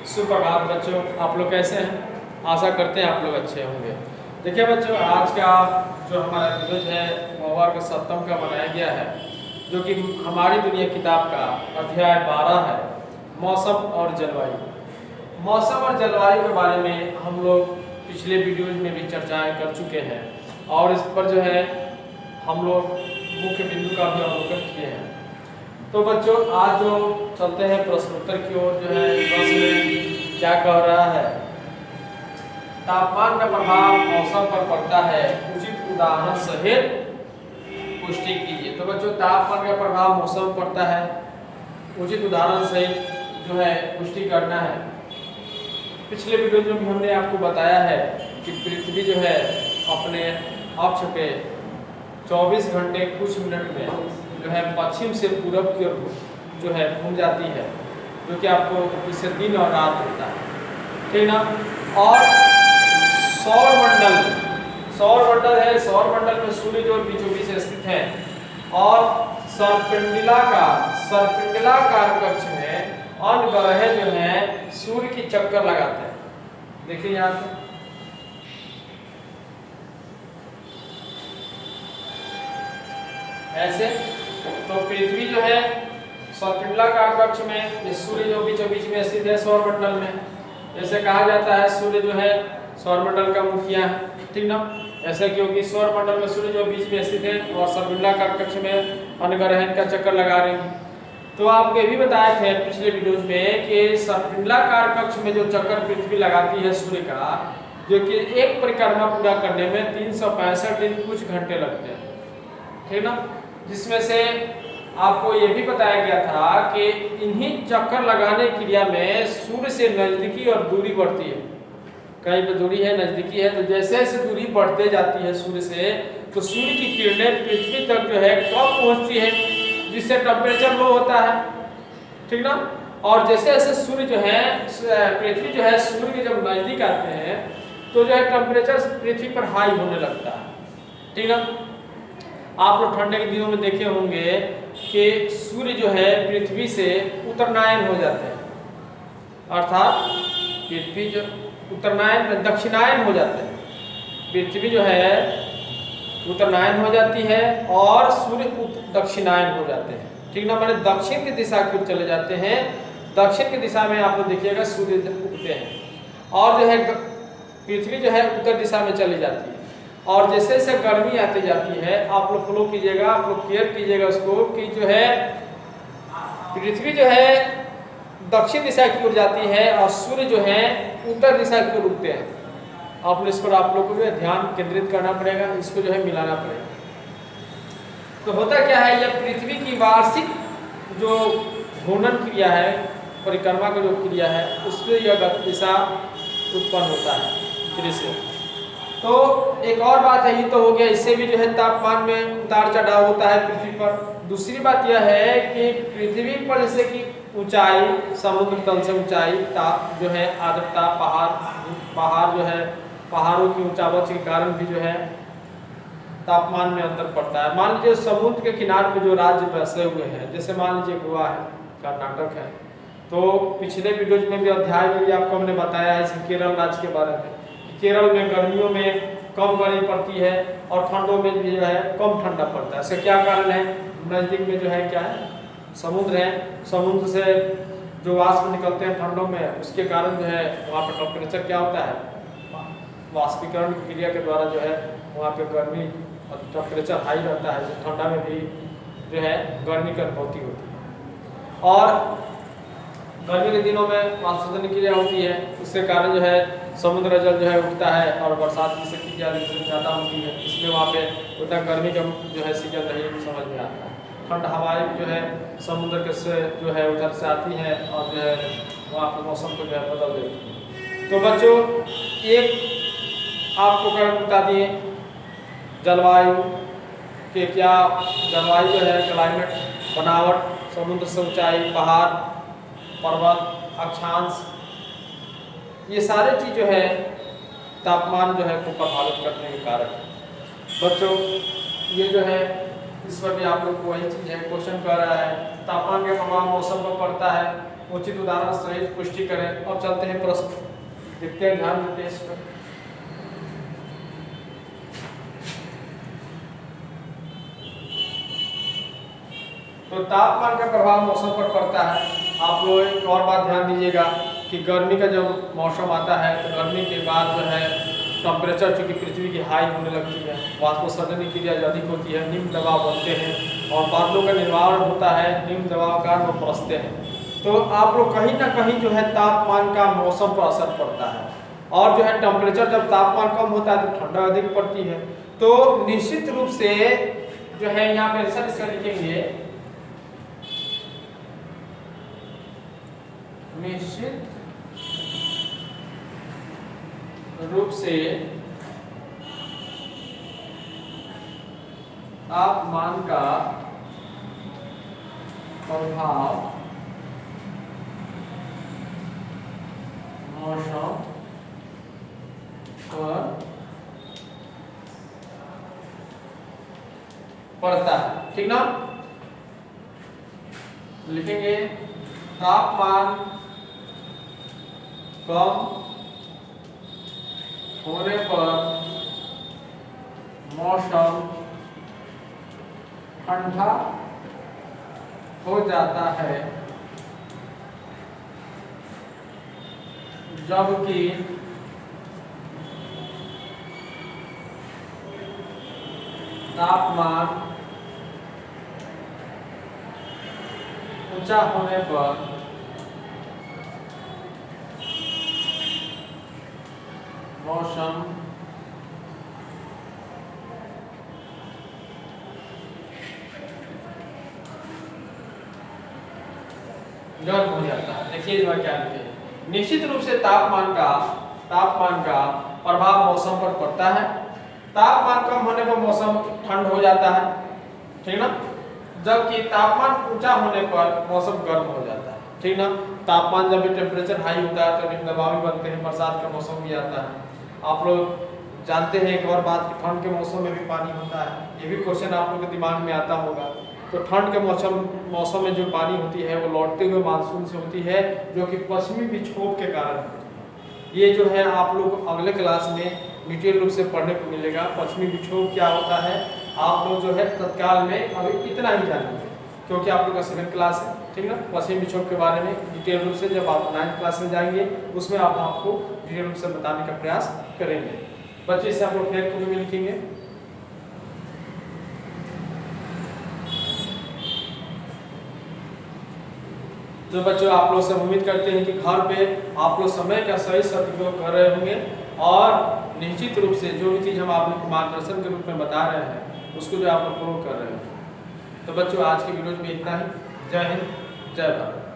सुप्रभात बच्चों, आप लोग कैसे हैं? आशा करते हैं आप लोग अच्छे होंगे। देखिए बच्चों, आज का जो हमारा वीडियो है वो वर्ग 7 का बनाया गया है, जो कि हमारी दुनिया किताब का अध्याय 12 है, मौसम और जलवायु। मौसम और जलवायु के बारे में हम लोग पिछले वीडियोज में भी चर्चाएं कर चुके हैं और इस पर जो है हम लोग मुख्य बिंदु का भी अवलोकन किए हैं। तो बच्चों, आज जो चलते हैं प्रश्नोत्तर की ओर, जो है प्रश्न क्या कह रहा है, तापमान का प्रभाव मौसम पर पड़ता है, उचित उदाहरण सहित पुष्टि कीजिए। तो बच्चों, तापमान का प्रभाव मौसम पर पड़ता है, उचित उदाहरण सहित जो है पुष्टि करना है। पिछले वीडियो में भी हमने आपको बताया है कि पृथ्वी जो है अपने अक्ष पे 24 घंटे कुछ मिनट में जो है पश्चिम से पूरब की ओर जो है घूम जाती है, जो कि आपको इससे दिन और रात होता है, ठीक ना। और सौर मंडल है, सौर मंडल में सूर्य जो बीचों बीच स्थित है और सर्पिंडलाकार कक्ष में अन्य ग्रह जो है सूर्य की चक्कर लगाते हैं। देखिए यहाँ पे ऐसे, तो पृथ्वी जो है सर्पिंडलाकार कक्ष में, ये सूर्य जो बीचों बीच में स्थित है सौर मंडल में, जैसे कहा जाता है सूर्य जो है सौर मंडल का मुखिया है, ठीक ना। ऐसे क्योंकि सौर मंडल में सूर्य जो बीच में स्थित है और सर्पिंडलाकार कक्ष में अन्य ग्रह इनका चक्कर लगा रहे हैं। तो आपको ये भी बताए थे पिछले वीडियोज में कि सर्पिंडलाकार कक्ष में जो चक्कर पृथ्वी लगाती है सूर्य का, जो कि एक परिक्रमा पूरा करने में 365 दिन कुछ घंटे लगते हैं, ठीक ना। जिसमें से आपको ये भी बताया गया था कि इन्हीं चक्कर लगाने की क्रिया में सूर्य से नजदीकी और दूरी बढ़ती है। कहीं पे दूरी है, नजदीकी है, तो जैसे जैसे दूरी बढ़ते जाती है सूर्य से, तो सूर्य की किरणें पृथ्वी तक जो है कम पहुंचती है, जिससे टेम्परेचर लो होता है, ठीक ना। और जैसे जैसे सूर्य जो है पृथ्वी जो है सूर्य के जब नजदीक आते हैं तो जो है टेम्परेचर पृथ्वी पर हाई होने लगता है, ठीक ना। आप लोग ठंडे के दिनों में देखे होंगे कि सूर्य जो है पृथ्वी से उत्तरायण हो जाते हैं, अर्थात पृथ्वी जो उत्तरायण में दक्षिणायन हो जाते हैं, पृथ्वी जो है उत्तरायण हो जाती है और सूर्य दक्षिणायन हो जाते हैं, ठीक ना। मैंने दक्षिण की दिशा की ओर चले जाते हैं, दक्षिण की दिशा में आप लोग देखिएगा सूर्य उगते हैं और जो है पृथ्वी जो है उत्तर दिशा में चली जाती है। और जैसे जैसे गर्मी आती जाती है, आप लोग फॉलो कीजिएगा, आप लोग केयर कीजिएगा उसको, कि जो है पृथ्वी जो है दक्षिण दिशा की ओर जाती है और सूर्य जो है उत्तर दिशा की ओर उगते हैं। आप लोग इस पर आप लोग को जो है ध्यान केंद्रित करना पड़ेगा, इसको जो है मिलाना पड़ेगा। तो होता क्या है, यह पृथ्वी की वार्षिक जो घूर्णन क्रिया है, परिक्रमा की जो क्रिया है, उससे यह दिशा उत्पन्न होता है पृथ्वी से। तो एक और बात है, ये तो हो गया, इससे भी जो है तापमान में उतार चढ़ाव होता है पृथ्वी पर। दूसरी बात यह है कि पृथ्वी पर जैसे कि ऊंचाई, समुद्र तल से ऊंचाई, जो है आर्द्रता, पहाड़ जो है पहाड़ों की ऊंचावत के कारण भी जो है तापमान में अंतर पड़ता है। मान लीजिए समुद्र के किनारे पे जो राज्य बसे हुए हैं, जैसे मान लीजिए गोवा है, कर्नाटक है, तो पिछले वीडियोज में भी अध्याय में भी आपको हमने बताया है केरल राज्य के बारे में। केरल में गर्मियों में कम गर्मी पड़ती है और ठंडों में भी जो है कम ठंडा पड़ता है। इसका क्या कारण है? नज़दीक में जो है क्या है, समुद्र है, समुद्र से जो वाष्प निकलते हैं ठंडों में, उसके कारण जो है वहाँ पर टेम्परेचर क्या होता है, वाष्पीकरण की क्रिया के द्वारा जो है वहाँ पे गर्मी और टेम्परेचर हाई रहता है, जो ठंडा में भी जो है गर्मी की अनुभूति होती है। और गर्मी के दिनों में वाष्पीकरण की क्रिया होती है, उसके कारण जो है समुद्र जल जो है उठता है और बरसात की शक्ति ज़्यादा होती है, इसलिए वहाँ पे उतना गर्मी का जो है सीजन नहीं समझ में आता है। ठंड हवाएं जो है समुद्र के से जो है उधर से आती हैं और जो है वहाँ पर मौसम को जो है बदल देती है। तो बच्चों, एक आपको कारण बता दिए जलवायु के, क्या जलवायु जो है क्लाइमेट, बनावट, समुद्र से ऊंचाई, पहाड़, पर्वत, अक्षांश, ये सारे चीज़ जो है तापमान जो है को प्रभावित करने के कारक है। बच्चों, ये जो है इस पर भी आप लोग को वही चीज है, क्वेश्चन कर रहा है तापमान का प्रभाव मौसम पर पड़ता है, उचित उदाहरण सहित पुष्टि करें। अब चलते हैं प्रश्न, देखते हैं, ध्यान देते हैं इस पर। तो तापमान का प्रभाव मौसम पर पड़ता है। आप लोग एक और बात ध्यान दीजिएगा कि गर्मी का जब मौसम आता है तो गर्मी के बाद जो है टेम्परेचर चूँकि पृथ्वी की हाई होने लगती है, वाष्पोत्सर्जन की क्रिया अधिक होती है, निम्न दबाव बनते हैं और बादलों का निर्माण होता है, निम्न दबाव कारण वो बरसते हैं। तो आप लोग कहीं ना कहीं जो है तापमान का मौसम पर असर पड़ता है और जो है टेम्परेचर जब तापमान कम होता है तो ठंडा अधिक पड़ती है। तो निश्चित रूप से जो है यहाँ पे आंसर इसका लिखेंगे, निश्चित रूप से तापमान का प्रभाव मौसम पर पड़ता है, ठीक ना। लिखेंगे तापमान कम होने पर मौसम ठंडा हो जाता है, जबकि तापमान ऊंचा होने पर मौसम गर्म हो जाता है। देखिए इस बार क्या लिखे, निश्चित रूप से तापमान का प्रभाव मौसम पर पड़ता है। तापमान कम होने पर मौसम ठंड हो जाता है, ठीक ना, जबकि तापमान ऊंचा होने पर मौसम गर्म हो जाता है, ठीक ना। तापमान जब भी टेम्परेचर हाई होता है तो निम्न दबाव भी बनते हैं, बरसात का मौसम भी आता है। आप लोग जानते हैं एक और बात कि ठंड के मौसम में भी पानी होता है, ये भी क्वेश्चन आप लोग के दिमाग में आता होगा। तो ठंड के मौसम में जो पानी होती है वो लौटते हुए मानसून से होती है, जो कि पश्चिमी विक्षोभ के कारण होती है। ये जो है आप लोग अगले क्लास में डिटेल रूप से पढ़ने को मिलेगा, पश्चिमी विक्षोभ क्या होता है। आप लोग जो है तत्काल में अभी इतना ही जानेंगे क्योंकि आप लोग का 7th क्लास है, ठीक ना। पश्चिमी विक्षोभ के बारे में डिटेल रूप से जब आप 9th क्लास में जाएंगे उसमें आपको डिटेल रूप से बताने का प्रयास करेंगे। बच्चे से आप लोग फेयर कॉपी में लिखेंगे। तो बच्चों आप लोग से उम्मीद करते हैं कि घर पे आप लोग समय का सही सदुपयोग कर रहे होंगे और निश्चित रूप से जो भी चीज़ हम आप लोग को मार्गदर्शन के रूप में बता रहे हैं उसको जो आप लोग फॉलो कर रहे हैं। तो बच्चों आज की वीडियो में इतना ही। जय हिंद, जय भारत।